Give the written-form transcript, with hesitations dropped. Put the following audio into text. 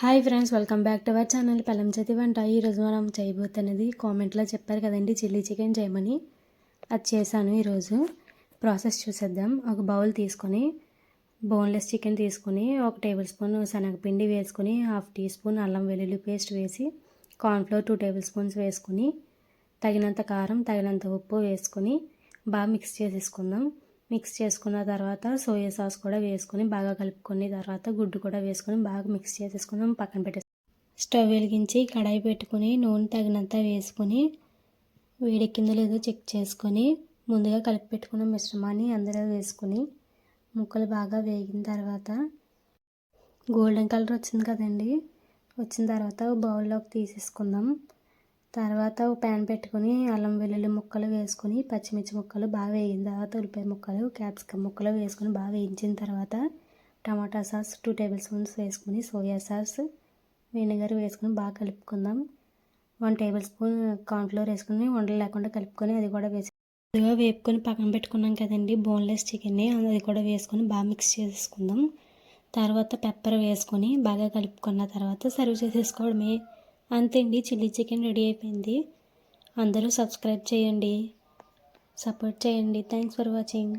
Hi friends, welcome back to our channel పల్లం చేతి వంట. ఈరోజు మనం చేయబోతున్నది కామెంట్లో చెప్పారు కదండి చిల్లీ చికెన్ చేయమని, అది చేశాను. ఈరోజు ప్రాసెస్ చూసేద్దాం. ఒక బౌల్ తీసుకొని బోన్లెస్ చికెన్ తీసుకొని 1 టేబుల్ స్పూన్ శనగపిండి వేసుకొని 1/2 టీ స్పూన్ అల్లం వెల్లుల్లి పేస్ట్ వేసి కార్న్ఫ్లోర్ 2 టేబుల్ స్పూన్స్ వేసుకొని తగినంత కారం తగినంత ఉప్పు వేసుకొని బాగా మిక్స్ చేసేసుకుందాం. మిక్స్ చేసుకున్న తర్వాత సోయా సాస్ కూడా వేసుకొని బాగా కలుపుకున్న తర్వాత గుడ్డు కూడా వేసుకొని బాగా మిక్స్ చేసేసుకుందాం. పక్కన పెట్టేసి స్టవ్ వెలిగించి కడాయి పెట్టుకొని నూనె తగినంత వేసుకొని వేడెక్కిందో లేదో చెక్ చేసుకొని ముందుగా కలిపి పెట్టుకున్న మిశ్రమాన్ని అందులో వేసుకొని ముక్కలు బాగా వేగిన తర్వాత గోల్డెన్ కలర్ వచ్చింది కదండి, వచ్చిన తర్వాత బౌల్లోకి తీసేసుకుందాం. తర్వాత ఒక ప్యాన్ పెట్టుకొని అల్లం వెల్లుల్లి ముక్కలు వేసుకొని పచ్చిమిర్చి ముక్కలు బాగా వేగిన తర్వాత ఉల్లిపాయ ముక్కలు క్యాప్సికమ్ ముక్కలు వేసుకొని బాగా వేయించిన తర్వాత టమాటా సాస్ 2 టేబుల్ స్పూన్స్ వేసుకొని సోయా సాస్ వెనిగర్ వేసుకొని బాగా కలుపుకుందాం. 1 టేబుల్ స్పూన్ కార్న్ఫ్లోర్ వేసుకొని ఉండలు లేకుండా కలుపుకొని అది కూడా వేపుకొని పక్కన పెట్టుకున్నాం కదండి బోన్లెస్ చికెన్ని, అది కూడా వేసుకొని బాగా మిక్స్ చేసుకుందాం. తర్వాత పెప్పర్ వేసుకొని బాగా కలుపుకున్న తర్వాత సర్వ్ చేసేసుకోవడమే. అంతే అండి, చిల్లీ చికెన్ రెడీ అయిపోయింది. అందరూ సబ్స్క్రైబ్ చేయండి, సపోర్ట్ చేయండి. Thanks for watching.